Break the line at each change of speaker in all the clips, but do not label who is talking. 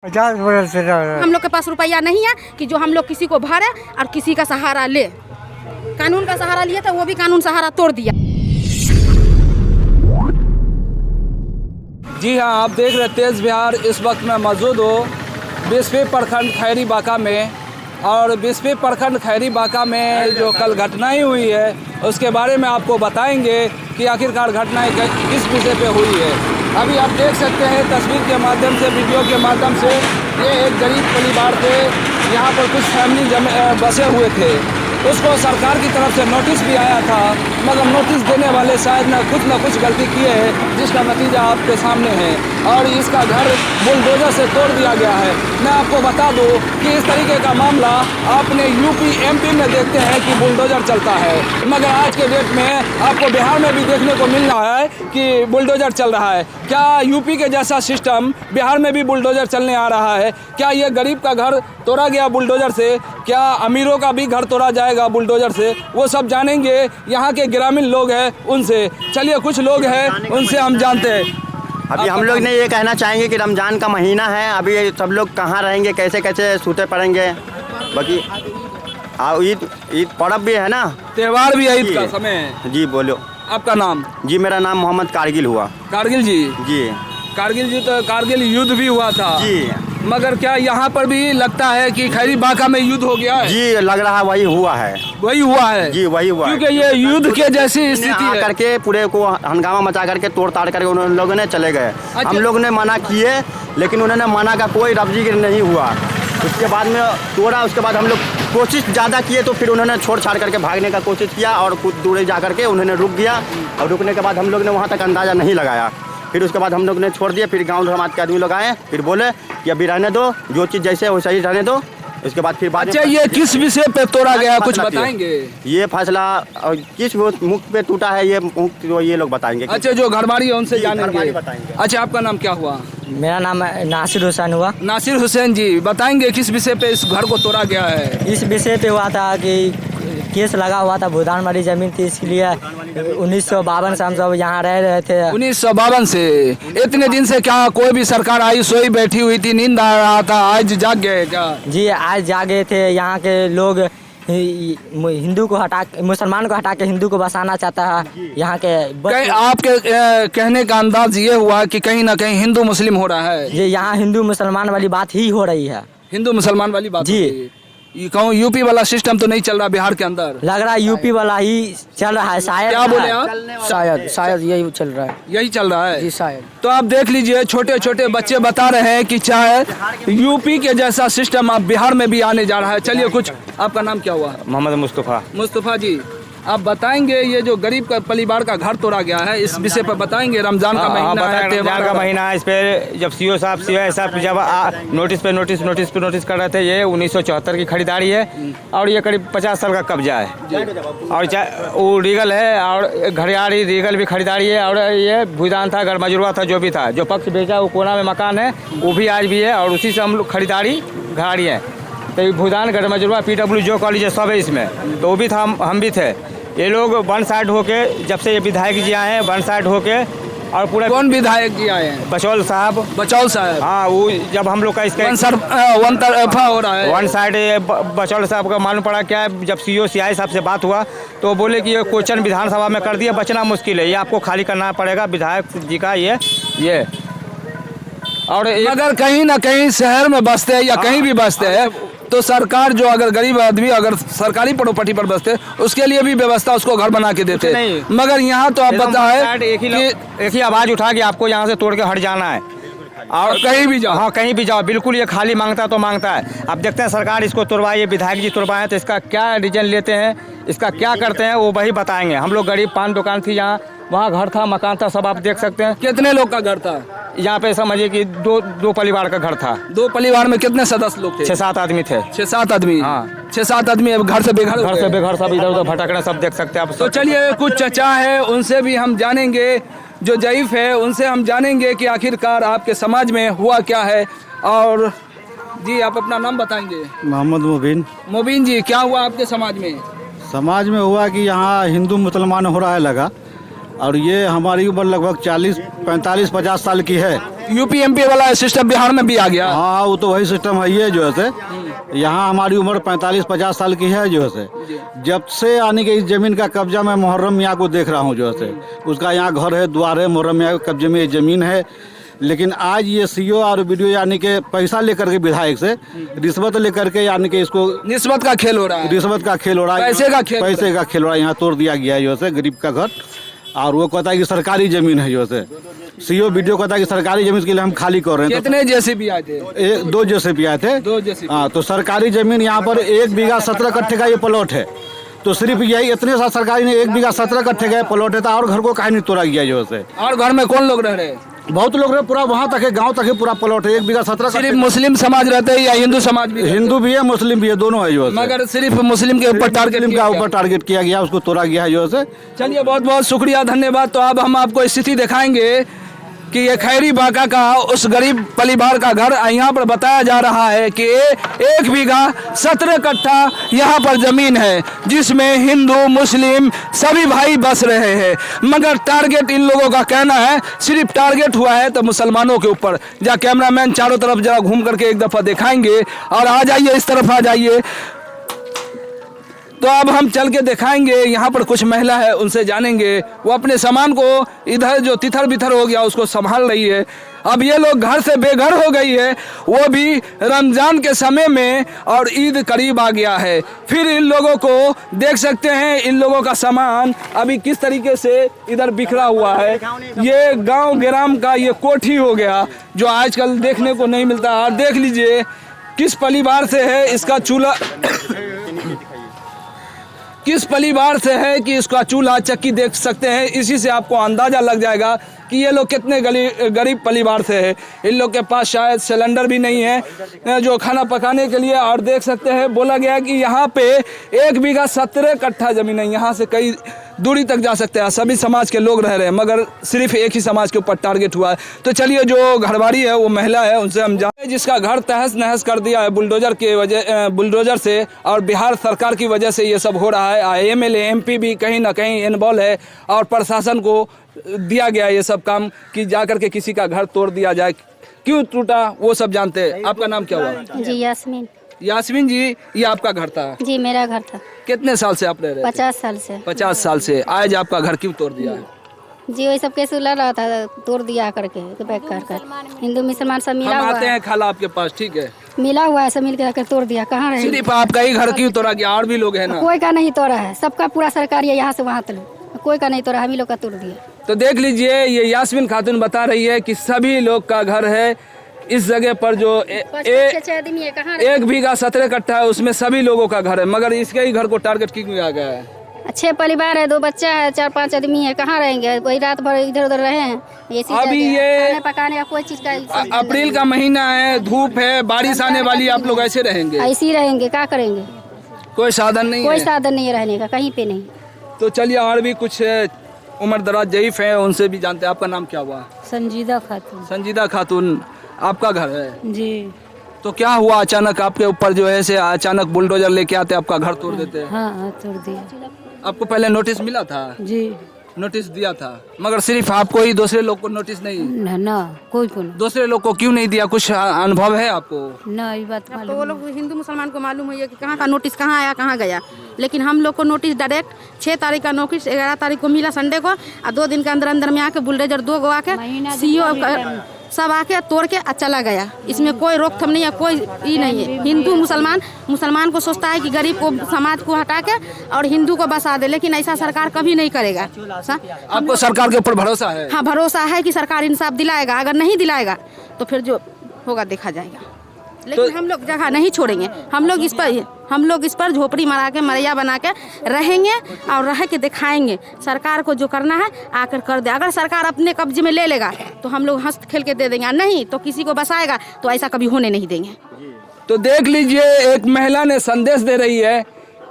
50 वर्ष से
हम लोग के पास रुपया नहीं है कि जो हम लोग किसी को भरे और किसी का सहारा ले। कानून का सहारा लिए तो वो भी कानून सहारा तोड़ दिया।
जी हाँ, आप देख रहे तेज़ बिहार। इस वक्त मैं मौजूद हूँ बिस्फी प्रखंड खैरी बाका में, और बिस्फी प्रखंड खैरी बाका में जो कल घटनाएं हुई है उसके बारे में आपको बताएंगे कि आखिरकार घटनाएं किस विषय पे हुई है। अभी आप देख सकते हैं तस्वीर के माध्यम से, वीडियो के माध्यम से, ये एक गरीब परिवार थे। यहाँ पर कुछ फैमिली बसे हुए थे। उसको सरकार की तरफ से नोटिस भी आया था, मगर नोटिस देने वाले शायद न कुछ गलती किए हैं, जिसका नतीजा आपके सामने है। और इसका घर बुलडोजर से तोड़ दिया गया है। मैं आपको बता दूं कि इस तरीके का मामला आपने यूपी एमपी में देखते हैं कि बुलडोजर चलता है, मगर आज के डेट में आपको बिहार में भी देखने को मिल रहा है कि बुलडोजर चल रहा है। क्या यूपी के जैसा सिस्टम बिहार में भी बुलडोजर चलने आ रहा है? क्या ये गरीब का घर तोड़ा गया बुलडोजर से? क्या अमीरों का भी घर तोड़ा जाएगा बुलडोजर से? वो सब जानेंगे यहाँ के ग्रामीण लोग हैं उनसे। चलिए, कुछ लोग हैं उनसे हम जानते हैं।
अभी हम लोग ने ये कहना चाहेंगे कि रमज़ान का महीना है, अभी सब लोग कहाँ रहेंगे, कैसे कैसे सूते पड़ेंगे। बाकी ईद पर्व भी है ना,
त्योहार भी है, ईद का समय है।
जी बोलो।
आपका नाम?
जी मेरा नाम मोहम्मद कारगिल हुआ।
कारगिल जी?
जी
कारगिल जी, तो कारगिल युद्ध भी हुआ था
जी।
मगर क्या यहाँ पर भी लगता है कि खैरी बाका में युद्ध हो गया है?
जी लग रहा है वही हुआ है।
वही हुआ है
जी, वही हुआ है।
क्योंकि ये युद्ध के जैसी स्थिति है।
करके पूरे को हंगामा मचा करके तोड़ ताड़ करके उन लोगों ने चले गए। हम लोग ने मना किए, लेकिन उन्होंने मना का कोई रब्जी नहीं हुआ। उसके बाद में तोड़ा, उसके बाद हम लोग कोशिश ज़्यादा किए तो फिर उन्होंने छोड़ छाड़ करके भागने का कोशिश किया, और कुछ दूर जा करके उन्होंने रुक गया। और रुकने के बाद हम लोग ने वहाँ तक अंदाज़ा नहीं लगाया। फिर उसके बाद हम लोग ने छोड़ दिया। फिर गांव समाज के आदमी लोग आए, फिर बोले कि अभी रहने दो, जो चीज़ जैसे है वैसा ही रहने दो। इसके बाद फिर
अच्छा, ये किस विषय पे तोड़ा गया, कुछ बताएंगे?
ये फैसला किस मुख पे टूटा है, ये लोग बताएंगे।
अच्छा, जो घरबारी है उनसे जानेंगे।
बताएंगे।
अच्छा, आपका नाम क्या हुआ?
मेरा नाम नासिर हुसैन हुआ।
नासिर हुसैन जी, बताएंगे किस विषय पे इस घर को तोड़ा गया है?
इस विषय पे हुआ था कि केस लगा हुआ था, भूदान वाली जमीन थी, इसलिए 1952 से हम सब यहाँ रह रहे थे।
1952 से? इतने दिन से क्या कोई भी सरकार आई सोई बैठी हुई थी, नींद आ रहा था, आज जाग गए क्या?
जी आज जागे थे। यहाँ के लोग हिंदू को हटा, मुसलमान को हटा के हिंदू को बसाना चाहता है यहाँ के।
आपके कहने का अंदाज ये हुआ कि कहीं ना कहीं हिंदू मुस्लिम हो रहा है?
ये यहाँ हिंदू मुसलमान वाली बात ही हो रही है।
हिंदू मुसलमान वाली बात
जी।
कहूँ यूपी वाला सिस्टम तो नहीं चल रहा बिहार के अंदर?
लग रहा है यूपी वाला ही चल रहा है शायद।
क्या बोले आप?
शायद यही चल रहा है।
यही चल रहा है
जी शायद।
तो आप देख लीजिए, छोटे छोटे बच्चे बता रहे हैं कि चाहे यूपी के जैसा सिस्टम आप बिहार में भी आने जा रहा है। चलिए, कुछ आपका नाम क्या हुआ?
मोहम्मद मुस्तफ़ा।
मुस्तफ़ा जी, आप बताएंगे ये जो गरीब का परिवार का घर तोड़ा गया है, इस विषय पर बताएंगे। रमजान का महीना है,
रमजान का महीना है। इस पे जब सीओ साहब जब नोटिस पे नोटिस कर रहे थे, ये 1974 की खरीदारी है और ये करीब 50 साल का कब्जा है। और वो रीगल है और घड़ियाली रीगल भी खरीदारी है, और ये भूदान था, घर मजरूआ था, जो भी था, जो पक्ष बेचा वो कोना में मकान है, वो भी आज भी है, और उसी से हम लोग खरीदारी गाड़ी है। तो भूदान, घर मजरूआ, PW जो कॉलेज है सब है इसमें, तो वो भी था, हम भी थे। ये लोग वन साइड होके, जब से ये विधायक जी आए हैं वन साइड होके, और पूरा।
कौन विधायक जी आए हैं?
बचौल साहब।
बचौल साहब?
हाँ, वो जब हम लोग का इसका
वन तरफा हो रहा है,
वन साइड। बचौल साहब का मालूम पड़ा क्या है, जब CO CI साहब से बात हुआ तो बोले कि ये क्वेश्चन विधानसभा में कर दिया, बचना मुश्किल है, ये आपको खाली करना पड़ेगा विधायक जी का ये। और
अगर कहीं ना कहीं शहर में बसते हैं या कहीं भी बसते हैं तो सरकार जो अगर गरीब आदमी अगर सरकारी प्रॉपर्टी पर बसते उसके लिए भी व्यवस्था उसको घर बना के देते हैं। मगर यहाँ तो आप बताएं
एक ही आवाज उठा के आपको यहाँ से तोड़ के हट जाना है,
और कहीं भी जाओ।
हाँ, कहीं भी जाओ, बिल्कुल ये खाली मांगता तो मांगता है। अब देखते हैं सरकार इसको तोड़वाए, विधायक जी तोड़वाए तो इसका क्या रीजन लेते हैं, इसका क्या करते हैं, वो वही बताएंगे। हम लोग गरीब, पान दुकान थी यहाँ, वहाँ घर था, मकान था, सब आप देख सकते हैं।
कितने लोग का घर था
यहाँ पे? समझिए कि दो परिवार का घर था।
2 परिवार में कितने सदस्य लोग थे?
6-7 आदमी थे।
6-7 आदमी?
हाँ,
6-7 आदमी घर से बेघर,
सब इधर उधर भटक रहे, सब देख सकते हैं आप।
तो चलिए, कुछ चचा है उनसे भी हम जानेंगे, जो जईफ है उनसे हम जानेंगे कि आखिरकार आपके समाज में हुआ क्या है। और जी, आप अपना नाम बताएंगे?
मोहम्मद मुबीन।
मुबीन जी, क्या हुआ आपके समाज में?
समाज में हुआ कि यहाँ हिंदू मुसलमान हो रहा है लगा, और ये हमारी उम्र लगभग 40, 45, 50 साल की है।
यूपी एमपी वाला सिस्टम बिहार में भी आ गया।
हाँ वो तो वही सिस्टम है ये जो है से। यहाँ हमारी उम्र 45-50 साल की है जो है से। जब से यानी कि इस जमीन का कब्जा मैं मुहर्रम मियाँ को देख रहा हूँ जो है से। उसका यहाँ घर है, द्वार है, मुहर्रम मियाँ के कब्जे में ये जमीन है। लेकिन आज ये सीओ और वीडियो यानी कि पैसा लेकर के विधायक से रिश्वत लेकर के यानी कि इसको
निस्बत का खेल हो रहा है,
रिश्वत का खेल हो रहा है,
पैसे का खेल
हो रहा है। यहाँ तोड़ दिया गया है जो है गरीब का घर। और वो कहता है कि सरकारी जमीन है जो है सीओ वीडियो कहता है कि सरकारी जमीन के लिए हम खाली कर रहे हैं।
कितने जेसीबी आए थे?
2 जेसीबी आए थे।
2 जेसीबी।
हाँ तो सरकारी जमीन यहाँ पर 1 बीघा 17 कट्ठे का ये प्लॉट है। तो सिर्फ यही इतने साल सरकारी ने 1 बीघा 17 कट्ठे का प्लॉट है। और घर को काहे नहीं तोड़ा गया जो है।
और घर में कौन लोग रह रहे हैं?
बहुत लोग रहे, पूरा वहाँ तक है, गांव तक है, पूरा प्लॉट है। 1 बीघा 17
सिर्फ मुस्लिम समाज रहते हैं या हिंदू समाज भी?
हिंदू भी है, मुस्लिम भी है, दोनों है जो है।
मगर सिर्फ मुस्लिम के ऊपर
टारगेट किया गया, उसको तोड़ा गया है जो है।
चलिए बहुत बहुत शुक्रिया, धन्यवाद। तो अब हम आपको स्थिति दिखाएंगे कि ये खैरी बाका का उस गरीब परिवार का घर यहाँ पर बताया जा रहा है कि 1 बीघा 17 कट्ठा यहाँ पर जमीन है, जिसमें हिंदू मुस्लिम सभी भाई बस रहे हैं। मगर टारगेट इन लोगों का कहना है सिर्फ टारगेट हुआ है तो मुसलमानों के ऊपर। जहाँ कैमरामैन चारों तरफ जरा घूम करके एक दफ़ा दिखाएंगे। और आ जाइए, इस तरफ आ जाइए। तो अब हम चल के दिखाएंगे, यहाँ पर कुछ महिला है, उनसे जानेंगे। वो अपने सामान को इधर जो तिथर बिथर हो गया उसको संभाल रही है। अब ये लोग घर से बेघर हो गई है, वो भी रमजान के समय में, और ईद करीब आ गया है। फिर इन लोगों को देख सकते हैं, इन लोगों का सामान अभी किस तरीके से इधर बिखरा हुआ है। ये गांव गिराम का ये कोठी हो गया जो आजकल देखने को नहीं मिलता। और देख लीजिए किस परिवार से है इसका चूल्हा किस परिवार से है कि इसका चूल्हा चक्की देख सकते हैं। इसी से आपको अंदाज़ा लग जाएगा कि ये लोग कितने गरीब परिवार से है। इन लोग के पास शायद सिलेंडर भी नहीं है जो खाना पकाने के लिए। और देख सकते हैं, बोला गया कि यहाँ पे 1 बीघा 17 कट्ठा ज़मीन है, यहाँ से कई दूरी तक जा सकते हैं। सभी समाज के लोग रह रहे हैं, मगर सिर्फ एक ही समाज के ऊपर टारगेट हुआ है। तो चलिए, जो घरवाली है वो महिला है, उनसे हम जाने, जिसका घर तहस नहस कर दिया है बुलडोजर से। और बिहार सरकार की वजह से ये सब हो रहा है। MLA MP भी कहीं ना कहीं इन्वॉल्व है और प्रशासन को दिया गया ये सब काम कि जाकर के किसी का घर तोड़ दिया जाए। क्यों टूटा वो सब जानते हैं। आपका नाम क्या हुआ?
जी यास्मीन।
यास्मीन जी, ये आपका घर था?
जी मेरा घर था।
कितने साल से आप रह रहे थे?
50 साल से।
50 साल से। आज आपका घर क्यों तोड़ दिया है?
जी वही सब केस लड़ रहा था, तोड़ दिया करके कर हिंदू मुसलमान सब मिला हुआ
आते
है।
हैं खाला आपके पास, ठीक है,
मिला हुआ है, सब मिल के तोड़ दिया। कहाँ रहे?
सिर्फ आपका ही घर क्यों तोड़ा गया? और भी लोग हैं ना?
कोई का नहीं तोड़ा है, सबका पूरा सरकार है, यहाँ से वहाँ तक कोई का नहीं तोड़ा, हम ही लोग का तोड़ दिया।
तो देख लीजिए, ये यास्मीन खातून बता रही है कि सभी लोग का घर है इस जगह पर जो 1 बीघा 17 कट्ठा है, उसमें सभी लोगों का घर है। मगर इसके ही घर को टारगेट क्यों किया गया है?
6 परिवार है, 2 बच्चा है, 4-5 आदमी है। कहाँ रहेंगे? कोई रात भर इधर उधर रहे हैं।
अभी ये
खाने पकाने का कोई चीज का
अप्रैल का महीना है, धूप है, बारिश आने वाली, आप लोग ऐसे रहेंगे?
ऐसे ही रहेंगे, क्या करेंगे?
कोई साधन नहीं
कोई
है?
साधन नहीं है रहने का, कहीं पे नहीं।
तो चलिए, और भी कुछ उम्र दराज जईफ है, उनसे भी जानते हैं। आपका नाम क्या हुआ?
संजीदा खातून।
संजीदा खातून, आपका घर है?
जी।
तो क्या हुआ अचानक आपके ऊपर जो है से अचानक बुलडोजर लेके आते आपका घर तोड़ देते हैं?
हाँ तोड़ दिया।
आपको पहले नोटिस मिला था?
जी
नोटिस दिया था, मगर सिर्फ आपको ही, दूसरे लोग को नोटिस नहीं?
ना कोई को ना।
दूसरे लोग को क्यों नहीं दिया? कुछ अनुभव है आपको?
ना ये बात
तो वो लोग हिंदू मुसलमान को मालूम है कि कहाँ का नोटिस कहाँ आया कहाँ गया। लेकिन हम लोग को नोटिस डायरेक्ट 6 तारीख का नोटिस 11 तारीख को मिला संडे को। और 2 दिन के अंदर में आके बुलडोजर 2 गो आके सीओ सब आके तोड़ के चला गया। इसमें कोई रोकथाम नहीं है, कोई ये नहीं है। हिंदू मुसलमान को सोचता है कि गरीब को समाज को हटा के और हिंदू को बसा दे, लेकिन ऐसा सरकार कभी नहीं करेगा।
आपको सरकार के ऊपर भरोसा है?
हाँ, भरोसा है कि सरकार इंसाफ दिलाएगा। अगर नहीं दिलाएगा तो फिर जो होगा देखा जाएगा। लेकिन हम लोग जगह नहीं छोड़ेंगे। हम लोग इस पर झोपड़ी मारा के, मरैया बना के रहेंगे और रह के दिखाएंगे। सरकार को जो करना है आकर कर दे। अगर सरकार अपने कब्जे में ले लेगा तो हम लोग हंस खेल के दे देंगे, नहीं तो किसी को बसाएगा तो ऐसा कभी होने नहीं देंगे।
तो देख लीजिए, एक महिला ने संदेश दे रही है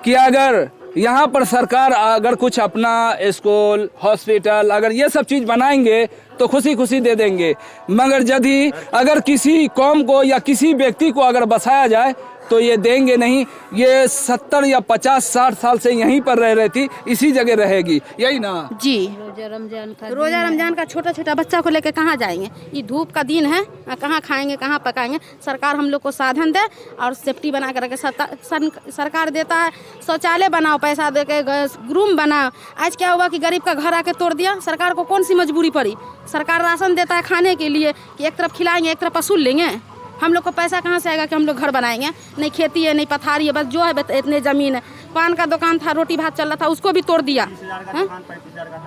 कि अगर यहाँ पर सरकार अगर कुछ अपना स्कूल, हॉस्पिटल, अगर ये सब चीज़ बनाएंगे तो खुशी खुशी दे देंगे। मगर यदि अगर किसी कौम को या किसी व्यक्ति को अगर बसाया जाए तो ये देंगे नहीं। ये 70 या 50-60 साल से यहीं पर रह रही थी, इसी जगह रहेगी, यही ना
जी।
रोजा
रमजान का छोटा छोटा बच्चा को लेके कहाँ जाएंगे? ये धूप का दिन है, कहाँ खाएंगे, कहाँ पकाएंगे? सरकार हम लोग को साधन दे और सेफ्टी बना कर रखे। सरकार देता है शौचालय बनाओ, पैसा दे के रूम बनाओ। आज क्या हुआ कि गरीब का घर आके तोड़ दिया। सरकार को कौन सी मजबूरी पड़ी? सरकार राशन देता है खाने के लिए कि एक तरफ खिलाएंगे एक तरफ वसूल लेंगे। हम लोग को पैसा कहाँ से आएगा कि हम लोग घर बनाएंगे? नहीं खेती है, नहीं पथारी है, बस जो है इतने ज़मीन है। पान का दुकान था, रोटी भात चल रहा था, उसको भी तोड़ दिया है?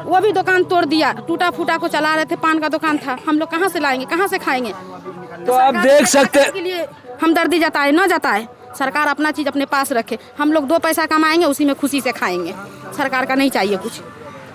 वो भी दुकान तोड़ दिया। टूटा फूटा को चला रहे थे, पान का दुकान था। हम लोग कहाँ से लाएंगे, कहाँ से खाएंगे?
तो आप देख सकते
के लिए हमदर्दी जताए न जताए, सरकार अपना चीज़ अपने पास रखे। हम लोग 2 पैसा कमाएंगे, उसी में खुशी से खाएंगे। सरकार का नहीं चाहिए कुछ।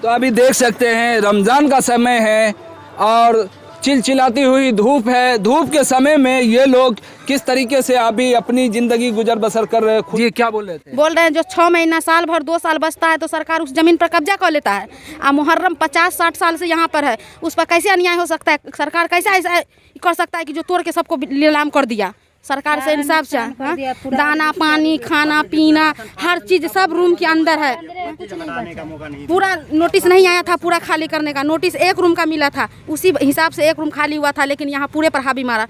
तो अभी देख सकते हैं रमज़ान का समय है और चिलचिलाती हुई धूप है। धूप के समय में ये लोग किस तरीके से अभी अपनी ज़िंदगी गुजर बसर कर रहे हैं। ये क्या बोल रहे थे?
बोल रहे हैं जो 6 महीना, साल भर, 2 साल बचता है तो सरकार उस जमीन पर कब्जा कर लेता है। मुहर्रम 50-60 साल से यहाँ पर है, उस पर कैसे अन्याय हो सकता है? सरकार कैसे ऐसा कर सकता है कि जो तोड़ के सबको नीलाम कर दिया? सरकार से इंसाफ चाहिए। दाना पानी खाना पीना हर चीज़ सब रूम के अंदर है। पूरा नोटिस नहीं आया था पूरा खाली करने का। नोटिस 1 रूम का मिला था, उसी हिसाब से 1 रूम खाली हुआ था, लेकिन यहाँ पूरे पर हावी मारा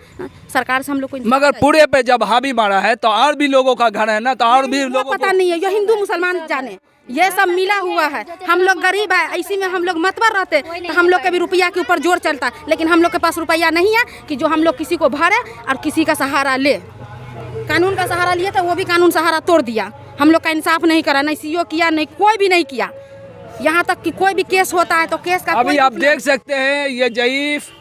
सरकार से। हम लोग को
मगर पूरे पे जब हावी मारा है तो और भी लोगों का घर है ना, तो और भी लोगों
पता नहीं है। ये हिंदू मुसलमान जाने, ये सब मिला हुआ है। हम लोग गरीब है, इसी में हम लोग मतबर रहते तो हम लोग के भी रुपया के ऊपर जोर चलता, लेकिन हम लोग के पास रुपया नहीं है कि जो हम लोग किसी को भरे और किसी का सहारा ले। कानून का सहारा लिया था, वो भी कानून सहारा तोड़ दिया। हम लोग का इंसाफ नहीं करा, नहीं सीओ किया, नहीं कोई भी नहीं किया। यहाँ तक कि कोई भी केस होता है तो केस का
अभी आप देख सकते हैं ये ज़ईफ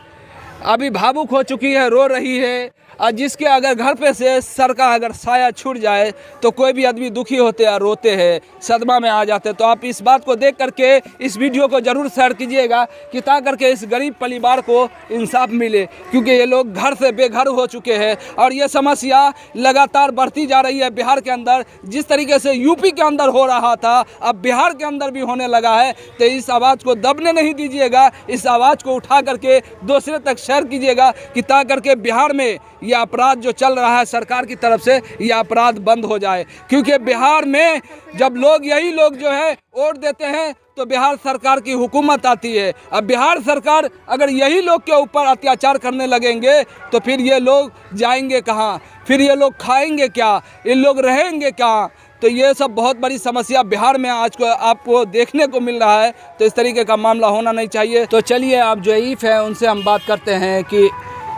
अभी भावुक हो चुकी है, रो रही है। और जिसके अगर घर पे से सर का अगर साया छूट जाए तो कोई भी आदमी दुखी होते हैं, रोते हैं, सदमा में आ जाते हैं। तो आप इस बात को देख करके इस वीडियो को ज़रूर शेयर कीजिएगा कि ताकि करके इस गरीब परिवार को इंसाफ मिले, क्योंकि ये लोग घर से बेघर हो चुके हैं और ये समस्या लगातार बढ़ती जा रही है बिहार के अंदर। जिस तरीके से यूपी के अंदर हो रहा था अब बिहार के अंदर भी होने लगा है। तो इस आवाज़ को दबने नहीं दीजिएगा, इस आवाज़ को उठा करके दूसरे तक शेयर कीजिएगा कि ताकि करके बिहार में यह अपराध जो चल रहा है सरकार की तरफ से, यह अपराध बंद हो जाए। क्योंकि बिहार में जब यही लोग जो है वोट देते हैं तो बिहार सरकार की हुकूमत आती है। अब बिहार सरकार अगर यही लोग के ऊपर अत्याचार करने लगेंगे तो फिर ये लोग जाएंगे कहाँ, फिर ये लोग खाएंगे क्या, इन लोग रहेंगे कहाँ? तो ये सब बहुत बड़ी समस्या बिहार में आज को आपको देखने को मिल रहा है। तो इस तरीके का मामला होना नहीं चाहिए। तो चलिए आप जो ज़ईफ है उनसे हम बात करते हैं कि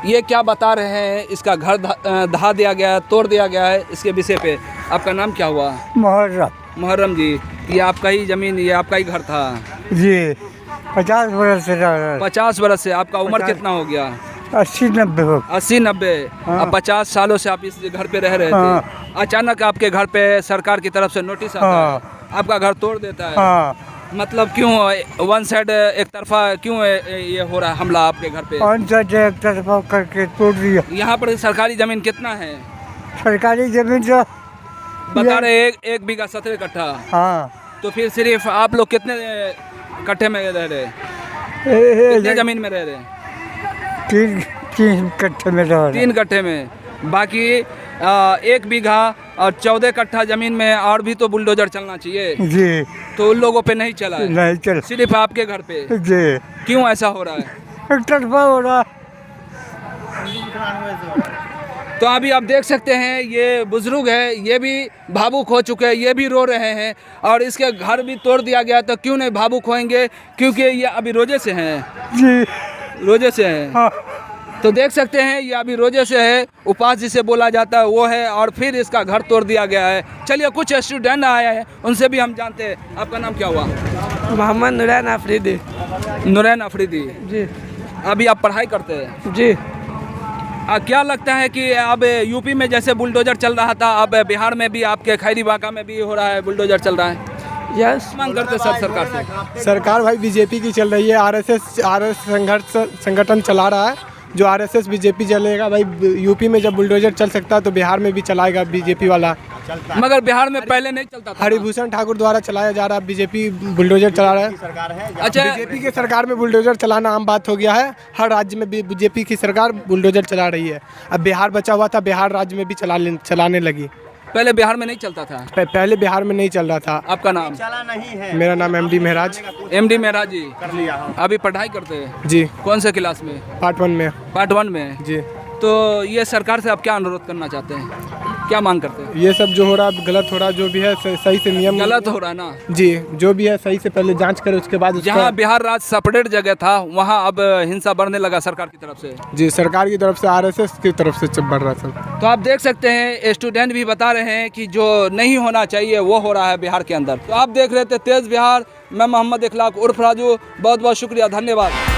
ये क्या बता रहे हैं। इसका घर ढा दिया गया है, तोड़ दिया गया है, इसके विषय पे। आपका नाम क्या हुआ?
मुहर्रम
जी। ये आपका ही ज़मीन, ये आपका ही घर था
जी? 50 बरस से रह रहे।
50 बरस से। आपका उम्र कितना हो गया?
80-90 हो।
80-90। अब 50 सालों से आप इस घर पे रह रहे थे। अचानक आपके घर पे सरकार की तरफ से नोटिस आता है, आपका घर तोड़ देता है। मतलब क्यों वन साइड एक तरफा क्यों ये हो रहा है हमला आपके घर पे?
वन साइड एक तरफा करके तोड़ दिया।
यहाँ पर सरकारी जमीन कितना है?
सरकारी जमीन जो
बता रहे 1 बीघा 17 कट्ठा।
हाँ।
तो फिर सिर्फ आप लोग कितने कट्ठे में रह रहे? कितने जमीन में रह रहे?
3 कट्ठे में रह रहे।
3 कट्ठे में। बाकी 1 बीघा और 14 कट्ठा जमीन में और भी तो बुलडोजर चलना चाहिए
जी।
तो उन लोगों पे नहीं चला है?
नहीं चला,
सिर्फ आपके घर पे
जी।
क्यों ऐसा हो रहा है?
एक तरफा हो रहा।
तो अभी आप देख सकते हैं ये बुजुर्ग है, ये भी भावुक हो चुके हैं, ये भी रो रहे हैं और इसके घर भी तोड़ दिया गया। तो क्यों नहीं भावुक होंगे, क्योंकि ये अभी रोजे से हैं
जी।
रोजे से हैं।
हाँ।
तो देख सकते हैं ये अभी रोजे से है, उपास जिसे बोला जाता है वो है, और फिर इसका घर तोड़ दिया गया है। चलिए कुछ स्टूडेंट आए हैं, उनसे भी हम जानते हैं। आपका नाम क्या हुआ?
मोहम्मद नूरैन अफरीदी।
नूरैन अफरीदी
जी।
अभी आप पढ़ाई करते हैं?
जी।
क्या लगता है कि अब यूपी में जैसे बुलडोजर चल रहा था अब बिहार में भी आपके खैरी बाका में भी हो रहा है, बुलडोजर चल रहा है?
यस।
मांग करते सर सरकार से?
सरकार भाई बीजेपी की चल रही है। आरएसएस संगठन चला रहा है। जो आरएसएस बीजेपी चलेगा भाई, यूपी में जब बुलडोजर चल सकता है तो बिहार में भी चलाएगा बीजेपी वाला।
मगर बिहार में पहले नहीं चलता था।
हरिभूषण ठाकुर द्वारा चलाया जा रहा है, बीजेपी बुलडोजर चला रहा है।
अच्छा,
बीजेपी की सरकार में बुलडोजर चलाना आम बात हो गया है। हर राज्य में बीजेपी की सरकार बुलडोजर चला रही है। अब बिहार बचा हुआ था, बिहार राज्य में भी चलाने लगी।
पहले बिहार में नहीं चलता था?
पहले बिहार में नहीं चल रहा था।
आपका नाम?
चला नहीं है।
मेरा नाम MD महराज।
MD महराज जी, अभी पढ़ाई करते हैं?
जी।
कौन से क्लास में?
पार्ट 1 में।
पार्ट 1 में
जी।
तो ये सरकार से आप क्या अनुरोध करना चाहते हैं, क्या मांग करते हैं?
ये सब जो हो रहा है गलत हो रहा है, जो भी है सही से नियम
गलत हो रहा है ना
जी, जो भी है सही से पहले जांच करे, उसके बाद
जहाँ बिहार राज्य सेपरेट जगह था वहाँ अब हिंसा बढ़ने लगा सरकार की तरफ से।
जी, सरकार की तरफ से, RSS की तरफ से बढ़ रहा था।
तो आप देख सकते हैं स्टूडेंट भी बता रहे हैं कि जो नहीं होना चाहिए वो हो रहा है बिहार के अंदर। तो आप देख रहे थे तेज बिहार, मैं मोहम्मद इखलाक उर्फ राजू, बहुत बहुत शुक्रिया, धन्यवाद।